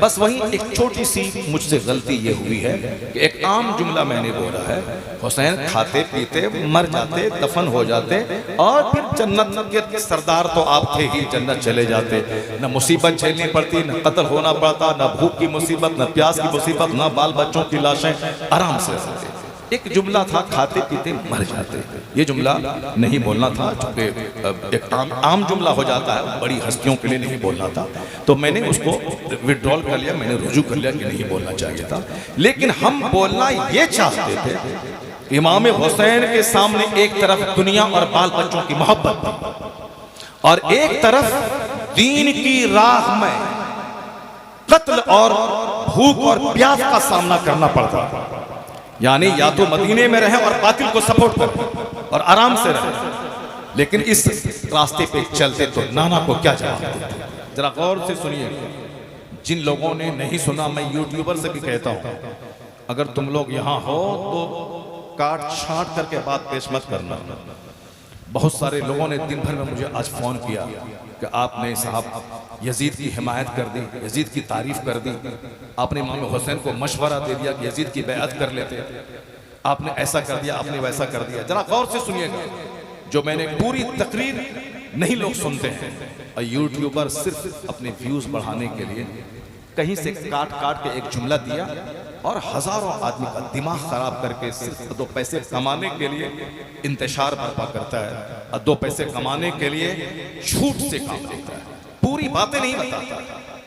बस वहीं एक छोटी सी मुझसे गलती ये हुई है कि एक आम जुमला मैंने बोला है, हुसैन खाते पीते मर जाते, दफन हो जाते और फिर जन्नत के सरदार तो आप थे ही, जन्नत चले जाते, न मुसीबत झेलनी पड़ती, न कत्ल होना पड़ता, न भूख की मुसीबत, न प्यास की मुसीबत, न बाल बच्चों की लाशें, आराम से रहते। एक जुमला था खाते पीते मर जाते, ये जुमला नहीं बोलना था, चूंकि एक आम जुमला हो जाता है, बड़ी हस्तियों के लिए नहीं बोलना था, तो मैंने उसको विड्रॉल कर लिया, मैंने रुजू कर लिया कि नहीं बोलना चाहिए था। लेकिन हम बोलना ये चाहते थे, इमाम हुसैन के सामने एक तरफ दुनिया और बाल बच्चों की मोहब्बत थी और एक तरफ दीन की राह में कत्ल और भूख और प्यास का सामना करना पड़ता, यानी या तो मदीने में रहे और बातिल को सपोर्ट करें और आराम से रहे। लेकिन इस रास्ते पे चलते तो नाना को क्या जवाब देते? जरा गौर से सुनिए, जिन लोगों ने नहीं सुना, मैं यूट्यूबर से भी कहता हूं, अगर तुम लोग यहां हो तो काट छांट करके बात पेश मत करना। बहुत सारे लोगों ने दिन भर में मुझे आज फोन किया कि आपने साहब यजीद की हिमायत कर दी, यजीद की तारीफ कर दी, आपने इमाम हुसैन को मशवरा दे दिया कि यजीद की बैअत कर लेते, आपने ऐसा कर दिया, आपने वैसा कर दिया। जरा गौर से सुनिएगा, जो मैंने पूरी तकरीर नहीं लोग सुनते हैं और यूट्यूबर सिर्फ अपने व्यूज बढ़ाने के लिए कहीं से काट काट के एक जुमला दिया और हजारों आदमी का दिमाग खराब करके सिर्फ 2 पैसे कमाने के लिए इंतशार बर्पा करता है और 2 पैसे कमाने के लिए झूठ से काम लेता है, पूरी बातें नहीं बताता।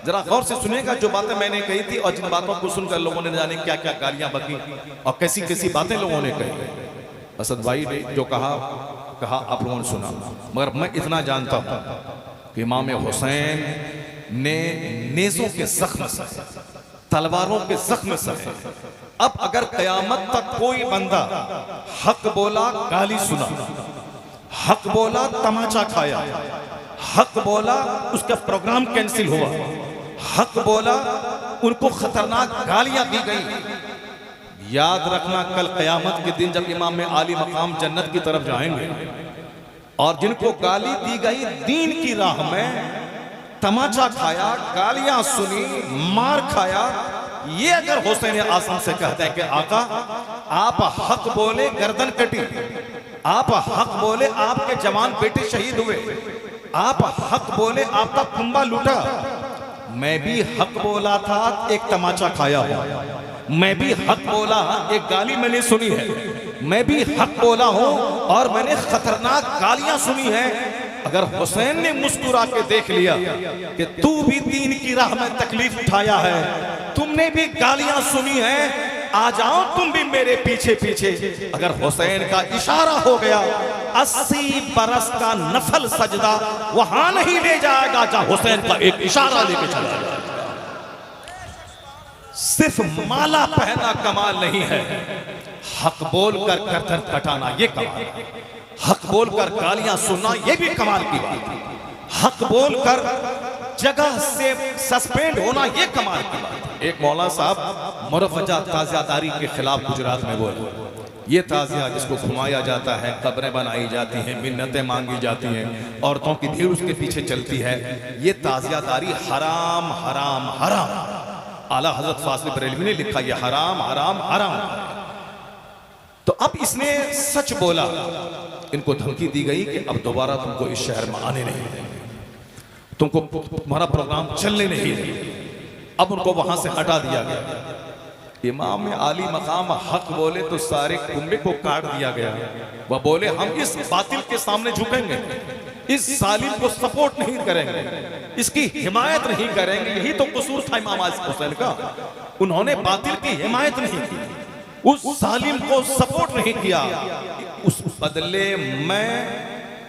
जरा गौर से सुनिएगा जो बातें मैंने कही थी और जिन बातों को सुनकर लोगों ने जाने क्या क्या गालियां बकी और कैसी कैसी बातें लोगों ने कही। असद भाई ने जो कहा आप लोगों ने सुना, मगर मैं इतना जानता हूं कि इमाम हुसैन ने नेज़ों के जख्म सहे, तलवारों के जख्म सहे। अब अगर कयामत तक कोई बंदा हक बोला गाली सुना, हक बोला तमाचा खाया, हक बोला उसका प्रोग्राम कैंसिल हुआ, हक बोला उनको खतरनाक गालियां दी गई, याद रखना कल कयामत के दिन जब इमाम आली मकाम जन्नत की तरफ जाएंगे और जिनको गाली दी गई दीन की राह में, तमाचा खाया, गालियां सुनी, मार खाया, ये अगर हुसैन आज़म से कहते हैं कि आका आप हक बोले गर्दन कटी, आप हक बोले आपके जवान बेटे शहीद हुए, आप हक बोले आपका कुंबा लूटा, मैं भी हक बोला था एक तमाचा खाया हूं, मैं भी हक बोला एक गाली मैंने सुनी है, मैं भी हक बोला हूं और मैंने खतरनाक गालियां सुनी है। अगर हुसैन ने मुस्कुरा के देख लिया कि तू भी दीन की राह में तकलीफ उठाया है, तुमने भी गालियां सुनी है, आ जाओ तुम भी मेरे पीछे पीछे। अगर हुसैन का इशारा हो गया 80 बरस का नफल सजदा वहां नहीं ले जाएगा जहां हुसैन का एक इशारा लेके चला जाएगा। सिर्फ माला पहना कमाल नहीं है, हक बोल कर गर्दन कटाना ये कमाल है, हक बोलकर गालियां सुनना ये भी कमाल की बात है, हक बोलकर जगह से सस्पेंड होना ये कमाल की बात है। एक मौलाना साहब मुरफ़्फ़ा ताज़ियादारी के खिलाफ गुजरात में बोले, ये ताज़िया जिसको घुमाया जाता है, कब्रें बनाई जाती हैं, मिन्नतें मांगी जाती हैं, औरतों की भीड़ उसके पीछे चलती है, ये ताज़ियादारी हराम हराम हराम। आला हज़रत फाज़िल बरेलवी ने लिखा ये हराम हराम हराम। तो अब इसने सच बोला, इनको धमकी दी गई कि अब दोबारा तुमको इस शहर में आने नहीं देंगे, तुमको तुम्हारा प्रोग्राम चलने नहीं देंगे। अब उनको वहां से हटा दिया गया। इमाम आली मकाम हक बोले तो सारे कुंबे को काट दिया गया। वह बोले हम इस बातिल के सामने झुकेंगे, इस जालिम को सपोर्ट नहीं करेंगे, इसकी हिमायत नहीं करेंगे। यही तो कसूर था इमाम हुसैन का, उन्होंने बातिल की हिमायत नहीं की, उस जालिम को सपोर्ट नहीं किया। उस बदले मैं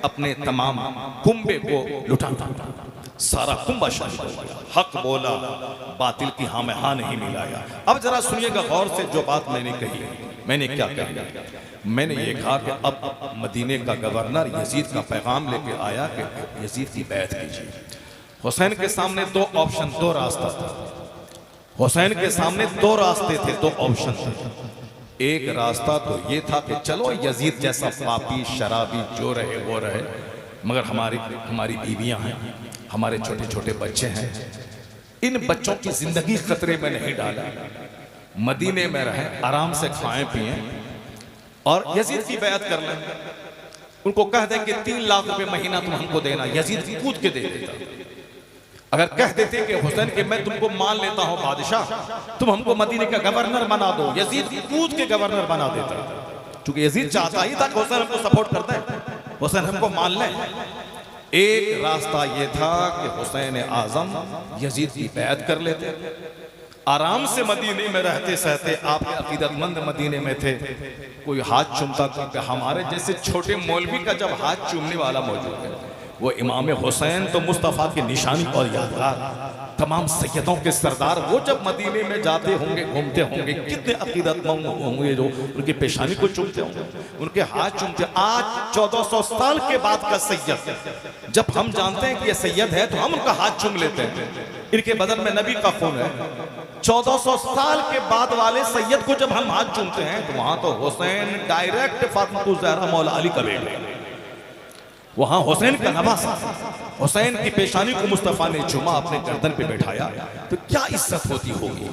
अपने तमाम कुंबे को लुटाता, सारा कुंबा शामिल हो गया। हक बोला, बातिल की हाँ में हाँ नहीं मिलाया। अब जरा सुनिएगा गौर से जो बात मैंने कही। मैंने क्या कहा? मैंने ये कहा कि अब मदीने का गवर्नर यजीद का पैगाम लेके आया कि यजीद की बैत कीजिए। हुसैन के सामने दो ऑप्शन, दो रास्ता था। हुसैन के सामने दो रास्ते थे, दो ऑप्शन थे। एक रास्ता तो ये था कि चलो यजीद जैसा पापी शराबी जो रहे वो रहे, मगर हमारी बीवियां हैं, हमारे छोटे छोटे बच्चे हैं, इन बच्चों की जिंदगी खतरे में नहीं डाला, मदीने में रहे, आराम से खाएं पिए और यजीद की बैत कर लें। उनको कह दें कि 3 लाख रुपए महीना तुम हमको देना, यजीद कूद के दे देता। अगर कह देते कि हुसैन कि मैं तुमको मान लेता हूं बादशाह, तुम हमको मदीने का गवर्नर बना दो, यजीद कूद के गवर्नर बना देता। क्योंकि यजीद चाहता ही था कि हुसैन हमको सपोर्ट करता है, हुसैन हमको मान ले। एक रास्ता यह था कि हुसैन आजम यजीद की बैत कर लेते, आराम से मदीने में रहते सहते। आपके अकीदतमंद मदीने में थे, कोई हाथ चूमता था, हमारे जैसे छोटे मौलवी का जब हाथ चूमने वाला मौजूद है, वो इमाम हुसैन तो मुस्तफ़ा की निशानी और यादगार, तमाम सैयदों के सरदार, वो जब मदीने में जाते होंगे, घूमते होंगे, कितने अकीदतमंद होंगे जो उनकी पेशानी को चूमते होंगे, उनके हाथ चूमते। आज 1400 साल के बाद का सैयद, जब हम जानते हैं कि ये सैयद है तो हम उनका हाथ चूम लेते हैं, इनके बदन में नबी का खून है। 1400 साल के बाद वाले सैयद को जब हम हाथ चूमते हैं तो वहां तो हुसैन डायरेक्ट फातिमा ज़हरा मौला अली का बेटा, वहां हुसैन का नवासा, हुसैन की पेशानी को मुस्तफ़ा ने चुमा, अपने गर्दन पे बैठाया, तो क्या इज्जत होती होगी।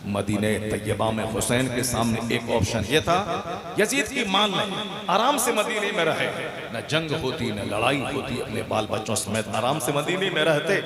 मदीने तैयबा में हुसैन के सामने एक ऑप्शन यह था, यजीद की मान लें, आराम से मदीने में रहे, न जंग होती न लड़ाई होती, अपने बाल बच्चों समेत आराम से मदीने में रहते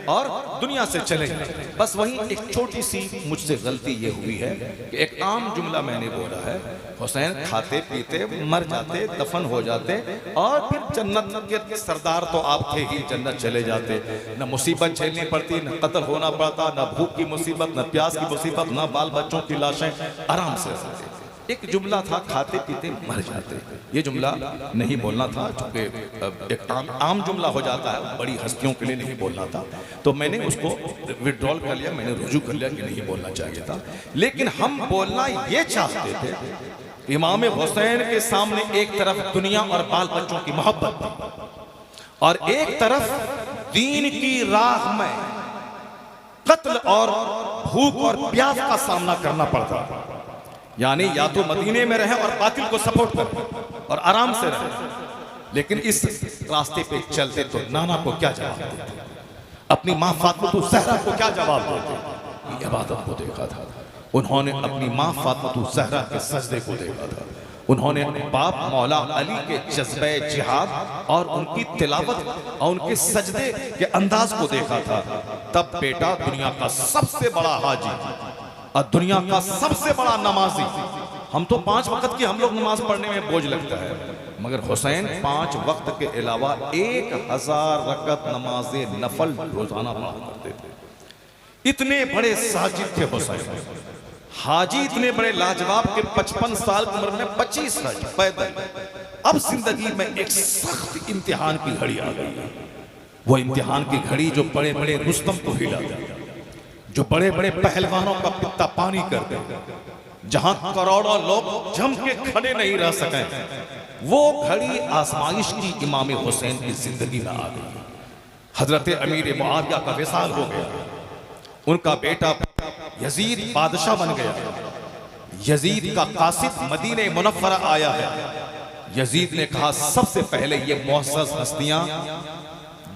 और दुनिया से चले जाते। बस वहीं एक छोटी सी मुझसे गलती ये हुई है कि एक आम जुमला मैंने बोला है, हुसैन खाते पीते मर जाते, दफन हो जाते और फिर जन्नत के सरदार तो आप थे ही, जन्नत चले जाते, न मुसीबत झेलनी पड़ती, न कत्ल होना पड़ता, न भूख की मुसीबत, न प्यास की मुसीबत, न बाल बच्चों की लाशें, आराम से रहते। एक जुमला था खाते पीते मर जाते, ये जुमला नहीं बोलना था, क्योंकि एक आम जुमला हो जाता है, बड़ी हस्तियों के लिए नहीं बोलना था, तो मैंने उसको विड्रॉल कर लिया, मैंने रुजू कर लिया कि नहीं बोलना चाहिए था। लेकिन हम बोलना ये चाहते थे, इमाम हुसैन के सामने एक तरफ दुनिया और बाल बच्चों की मोहब्बत थी और एक तरफ दीन की राह में कत्ल और भूख और प्यास का सामना करना पड़ता। यानी या तो मदीने में रहे और बातिल को सपोर्ट करें और आराम से रहे। लेकिन इस रास्ते पे चलते तो नाना को क्या जवाब देते, अपनी माँ फातिमा ज़हरा को क्या जवाब देते। इबादत को देखा था उन्होंने, अपनी माँ फातिमा ज़हरा के सजदे को देखा था उन्होंने, बाप मौला अली के जज्बे जिहाद और उनकी तिलावत और उनके सजदे के अंदाज को देखा था। तब बेटा दुनिया का सबसे बड़ा हाजी और दुनिया का सबसे बड़ा नमाजी, हम तो 5 वक्त की हम लोग नमाज पढ़ने में बोझ लगता है, मगर हुसैन 5 वक्त के अलावा 1000 रकत नमाजे नफल रोजाना पढ़ा करते थे। इतने बड़े साजिद थे हुसैन, हाजी इतने बड़े लाजवाब के 55 साल की उम्र में 25 हज पैदल। अब जिंदगी में एक सख्त इम्तिहान की घड़ी आ गई, वो इम्तिहान की घड़ी जो बड़े बड़े रुस्तम को हिला दे, जो बड़े बड़े पहलवानों का पित्ता पानी कर दे, जहां करोड़ों लोग जम के खड़े नहीं रह सके, वो घड़ी आजमाइश की इमाम हुसैन की जिंदगी में आ गई। हजरत अमीर मुआविया का विसाल हो गया, उनका बेटा यजीद बादशाह बन गया, यजीद का कासिद मदीने मुनव्वरा आया है। यजीद ने कहा सबसे पहले ये मुअज़्ज़ज़ हस्तियां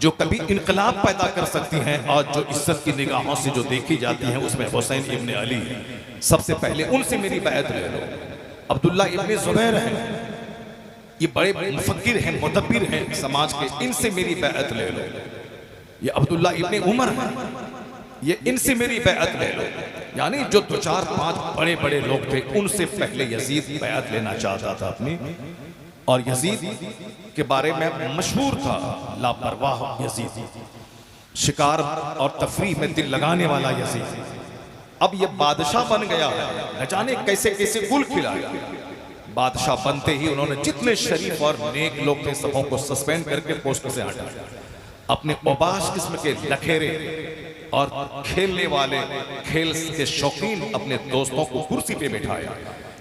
जो कभी इनकलाब पैदा कर सकती हैं और जो इज्जत की निगाहों से जो देखी जाती हैं, उसमें हुसैन इब्न अली, सबसे पहले उनसे मेरी बैत ले लो। अब्दुल्ला इब्न ज़ुबैर हैं, ये बड़े मुफक्किर हैं, मुदब्बिर हैं समाज के, इनसे मेरी बैत ले लो। ये अब्दुल्ला इब्न उमर हैं, ये इनसे मेरी बैत ले लो। यानी जो 2 4 5 बड़े बड़े लोग थे, उनसे पहले यजीद बैत लेना चाहता था अपनी। और यजीद के बारे में मशहूर था लापरवाह यजीद, शिकार और तफरीह में दिल लगाने वाला यजीद। अब ये बादशाह बन गया है, न जाने कैसे कैसे गुल खिलाया। बादशाह बनते ही उन्होंने जितने शरीफ और नेक लोग थे सबों को सस्पेंड करके पोस्ट से हटाया, अपने ओबाश किस्म के लखेरे और खेलने वाले, खेल के शौकीन अपने दोस्तों को कुर्सी पे बिठाया।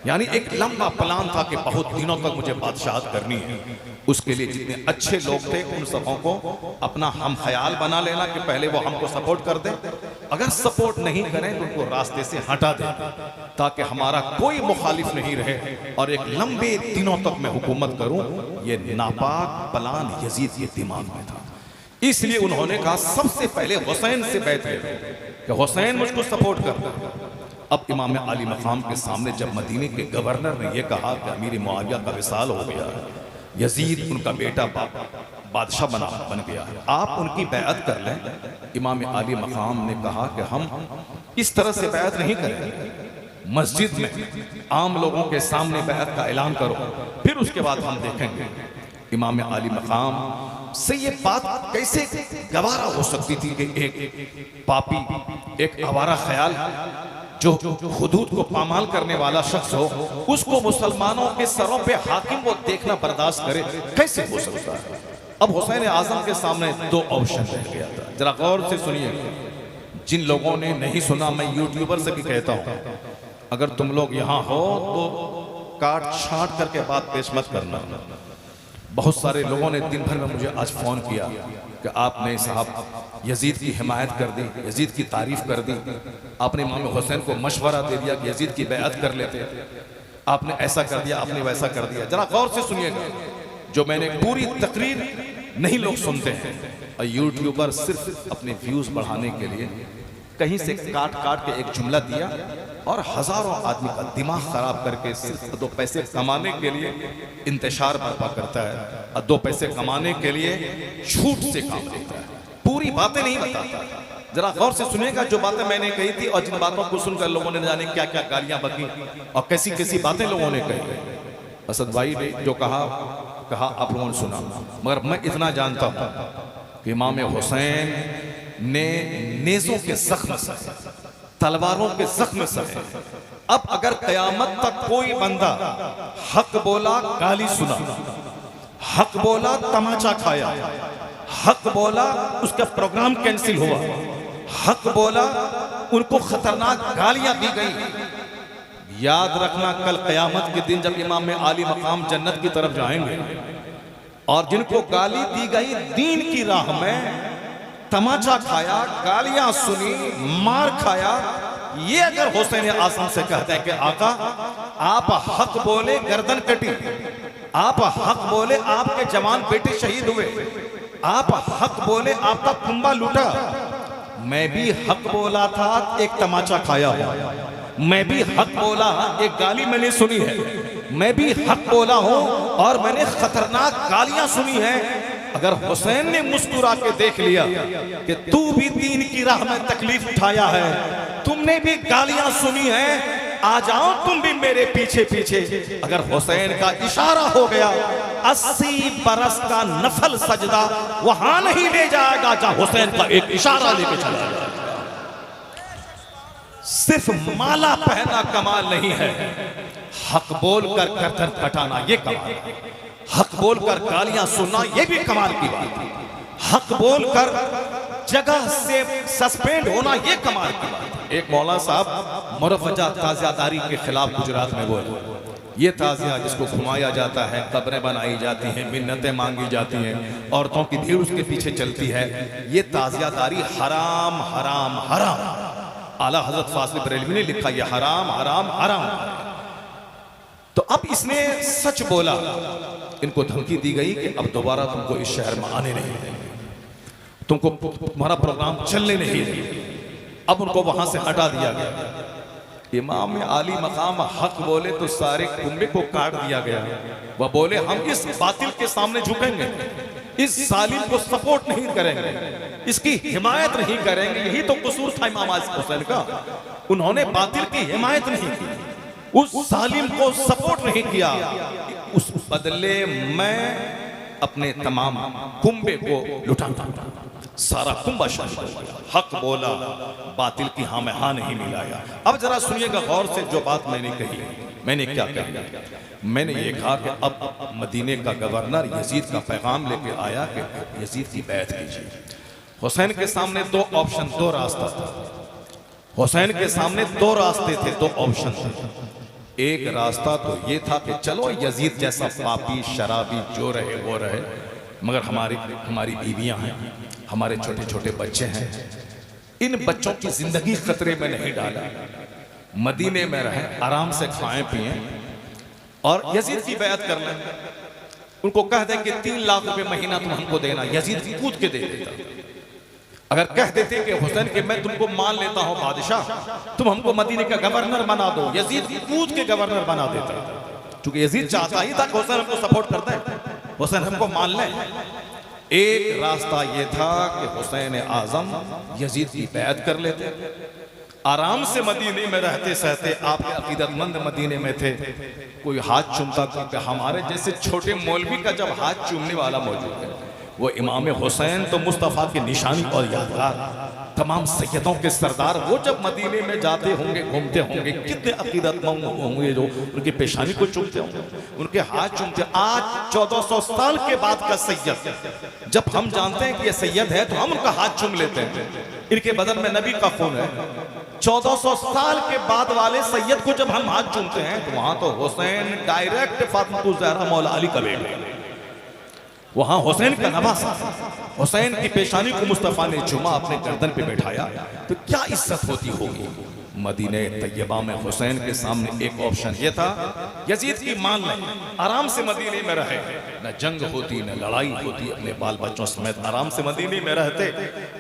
यानी एक लंबा प्लान था कि बहुत दिनों तक मुझे बादशाहत करनी है। उसके लिए जितने अच्छे लोग थे उन सबों को अपना हम ख्याल बना लेना कि पहले वो हमको सपोर्ट कर दे, अगर सपोर्ट नहीं करें तो उनको रास्ते से हटा दें, ताकि हमारा कोई मुखालिफ नहीं रहे और एक लंबे दिनों तक मैं हुकूमत करूं। ये नापाक प्लान यजीद के दिमाग में था, इसलिए उन्होंने कहा सबसे पहले हुसैन से बैत ले लो। कि हुसैन मुझको सपोर्ट करता है। अब इमाम अली मकाम के सामने जब मदीने के गवर्नर ने यह कहा कि अमीर मुआविया का विसाल हो गया, यजीद उनका बेटा बादशाह बन गया, आप उनकी बैअत कर लें। इमाम अली मकाम ने कहा कि हम इस तरह से बैअत नहीं करेंगे, मस्जिद में आम लोगों के सामने बैअत का ऐलान करो, फिर उसके बाद हम देखेंगे। इमाम अली मकाम से ये बात कैसे गवारा हो सकती थी कि एक पापी, एक आवारा ख्याल जो हुदूद को पामाल करने वाला शख्स हो, उसको मुसलमानों के सरों पे हाकिम वो देखना बर्दाश्त करे, कैसे हो सकता है। अब हुसैन आजम के सामने दो ऑप्शन रह गया था, जरा गौर से सुनिए। जिन लोगों ने नहीं सुना, मैं यूट्यूबर से भी कहता हूँ, अगर तुम लोग यहाँ हो तो काट छाट करके बात पेश मत करना। बहुत सारे लोगों ने दिन भर में मुझे आज फ़ोन किया कि आपने साहब यजीद की हिमायत कर दी, यजीद की तारीफ़ कर दी, आपने इमाम हुसैन को मशवरा दे दिया कि यजीद की बैअत कर लेते, आपने ऐसा कर दिया, आपने वैसा कर दिया। जरा गौर से सुनिएगा, जो मैंने पूरी तकरीर नहीं लोग सुनते हैं, और यूट्यूबर सिर्फ अपने व्यूज़ बढ़ाने के लिए कहीं से काट काट के एक जुमला दिया और हजारों आदमी का दिमाग खराब करके सिर्फ 2 पैसे कमाने के लिए इंतशार बर्पा करता है, और 2 पैसे कमाने के लिए झूठ से काम लेता है, पूरी बातें नहीं बताता। जरा गौर से सुनिएगा जो बातें मैंने कही थी, और जिन बातों को सुनकर लोगों ने जाने क्या क्या गालियां बकी और कैसी कैसी बातें लोगों ने कही। असद भाई ने जो कहा आप लोगों ने सुना, मगर मैं इतना जानता हूं कि इमाम हुसैन ने नेज़ों के जख्म सहे, तलवारों के जख्म सहे। अब अगर कयामत तक कोई बंदा हक बोला गाली सुना, हक बोला तमाचा खाया, हक बोला उसका प्रोग्राम कैंसिल हुआ, हक बोला उनको खतरनाक गालियां दी गई, याद रखना कल कयामत के दिन जब इमाम अली मकाम जन्नत की तरफ जाएंगे और जिनको गाली दी गई दीन की राह में, तमाचा खाया, गालियां सुनी, मार खाया, ये अगर हुसैन आजम से कहता है कि आका आप हक बोले गर्दन कटी, आप हक बोले आपके जवान बेटे शहीद हुए, आप हक बोले आपका कुंबा लूटा, मैं भी हक बोला था एक तमाचा खाया हुआ, मैं भी हक बोला एक गाली मैंने सुनी है, मैं भी हक बोला हूं और मैंने खतरनाक गालियां सुनी है। अगर हुसैन ने मुस्कुरा के देख लिया कि तू भी दीन की राह में तकलीफ उठाया है, तुमने भी गालियां सुनी है, आ जाओ तुम भी मेरे पीछे पीछे। अगर हुसैन का इशारा हो गया 80 बरस का नफल सजदा वहां नहीं ले जाएगा जहां हुसैन का एक इशारा लेके चला जाएगा। सिर्फ माला पहना कमाल नहीं है, हक बोल कर गर्दन कटाना ये कमाल है, हक बोल कर गालियां सुनना ये भी कमाल की बात है, हक बोल कर जगह से सस्पेंड होना ये कमाल की बात है। एक मौला साहब मुरवजा ताजियादारी के खिलाफ गुजरात में बोले, ये ताजिया जिसको घुमाया जाता है, कब्रें बनाई जाती हैं, मिन्नतें मांगी जाती हैं, औरतों की भीड़ उसके पीछे चलती है, ये ताजियादारी हराम हराम हराम। आला हजरत फासिल बरेलवी ने लिखा ये हराम हराम हराम। तो अब इसने सच बोला, इनको धमकी दी गई कि अब दोबारा तुमको इस शहर में आने नहीं देंगे, तुमको तुम्हारा प्रोग्राम चलने नहीं देंगे। अब उनको वहां से हटा दिया गया। इमाम आली मकाम हक बोले तो सारे कुंबे को काट दिया गया। वह बोले हम इस बातिल के सामने झुकेंगे, इस सालिम को सपोर्ट नहीं करेंगे, इसकी हिमायत नहीं करेंगे। यही तो कसूर था इमाम हुसैन का, उन्होंने बातिल की हिमायत नहीं की, उस सालिम को सपोर्ट नहीं किया। उस बदले मैं अपने तमाम कुंबे को लुटाता, सारा कुंबा शामिल हो गया। हक बोला, बातिल की हाँ में हाँ नहीं मिलाया। अब जरा सुनिएगा गौर से जो बात मैंने कही। मैंने क्या कहा? मैंने ये कहा कि अब मदीने का गवर्नर यजीद का पैगाम लेके आया कि यजीद की बैत कीजिए। हुसैन के सामने दो ऑप्शन, दो रास्ता था। हुसैन के सामने दो रास्ते थे, दो ऑप्शन थे। एक रास्ता तो ये था कि चलो यजीद जैसा पापी शराबी जो रहे वो रहे, मगर हमारी बीवियां हैं, हमारे छोटे छोटे बच्चे हैं, इन बच्चों की जिंदगी खतरे में नहीं डाला, मदीने में रहे, आराम से खाएं पिएं और यजीद की बैत कर लें। उनको कह दें कि 3 लाख रुपए महीना तुम हमको देना, यजीद कूद के दे देता। अगर कह देते कि हुसैन कि मैं तुमको मान लेता हूं बादशाह, तुम हमको मदीने का गवर्नर बना दो, यजीद कूद के गवर्नर बना देता, क्योंकि यजीद चाहता ही था कि हुसैन हमको सपोर्ट करता है, हुसैन हमको मान ले। एक रास्ता ये था कि हुसैन आजम यजीद की बैत कर लेते, आराम से मदीने में रहते सहते, आपके अकीदतमंद मदीने में थे, कोई हाथ चूमता था, हमारे जैसे छोटे मौलवी का जब हाथ चूमने वाला मौजूद है, वो इमाम हुसैन तो मुस्तफ़ा की निशानी और यादगार, तमाम सैयदों के सरदार, वो जब मदीने में जाते होंगे, घूमते होंगे, कितने अकीदतमंद होंगे जो उनकी पेशानी को चूमते होंगे, उनके हाथ चूमते। आज 1400 साल के बाद का सैयद, जब हम जानते हैं कि ये सैयद है तो हम उनका हाथ चूम लेते हैं, इनके बदन में नबी का खून है। 1400 साल के बाद वाले सैयद को जब हम हाथ चूमते हैं तो वहां तो हुसैन डायरेक्ट फातिमा ज़हरा मौला अली का बेटा, वहां हुसैन का नवासा, हुसैन की पेशानी को मुस्तफ़ा ने चुमा, अपने गर्दन पे बैठाया, तो क्या इज्जत होती होगी। मदीने तैयबा में हुसैन के सामने एक ऑप्शन ये था, यजीद की मान लें, आराम से मदीने में रहे, न जंग होती न लड़ाई होती, अपने बाल बच्चों समेत आराम से मदीने में रहते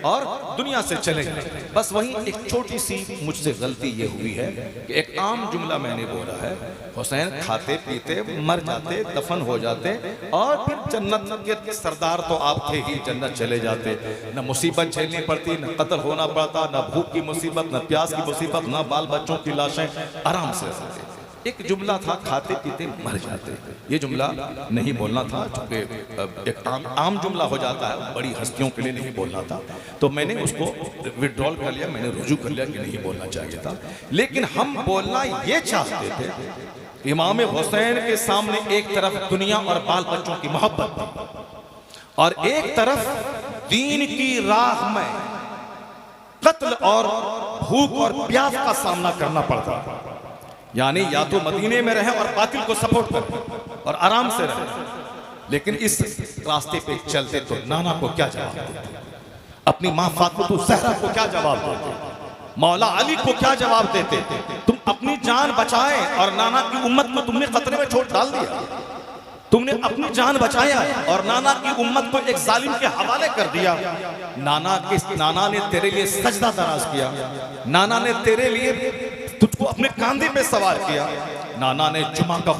और दुनिया से चले जाते। बस वहीं एक छोटी सी मुझसे गलती ये हुई है कि एक आम जुमला मैंने बोला है, हुसैन खाते पीते मर जाते, दफन हो जाते और फिर जन्नत के सरदार तो आप थे ही, जन्नत चले जाते, न मुसीबत झेलनी पड़ती, न कत्ल होना पड़ता, न भूख की मुसीबत, न प्यास की मुसीबत, ना बाल बच्चों की लाशें, आराम से रहते। एक जुमला था खाते पीते मर जाते, ये जुमला नहीं बोलना था, क्योंकि एक आम जुमला हो जाता है, बड़ी हस्तियों के लिए नहीं बोलना था, तो मैंने उसको विड्रॉल कर लिया, मैंने रुजू कर लिया कि नहीं बोलना चाहिए था। लेकिन हम बोलना ये चाहते थे, इमाम हुसैन के सामने एक तरफ दुनिया और बाल बच्चों की मोहब्बत और एक तरफ दीन की राह में कत्ल और भूख और प्यास का सामना करना पड़ता, यानी या तो मदीने में रहे और बातिल को सपोर्ट करें और आराम से रहे। लेकिन इस रास्ते पे चलते तो नाना को क्या जवाब देते, अपनी मां फातिमा ज़हरा को क्या जवाब देते, मौला अली को क्या जवाब देते। तुम अपनी जान बचाए और नाना की उम्मत को तुमने खतरे में छोड़ डाल दिया, तुमने अपनी जान बचाया और नाना की उम्मत को एक जालिम के हवाले कर दिया। नाना ने तेरे लिए सजदा दराज किया, नाना ने तेरे लिए तुझको अपने कांधे पे सवार किया, नाना ने जुमा का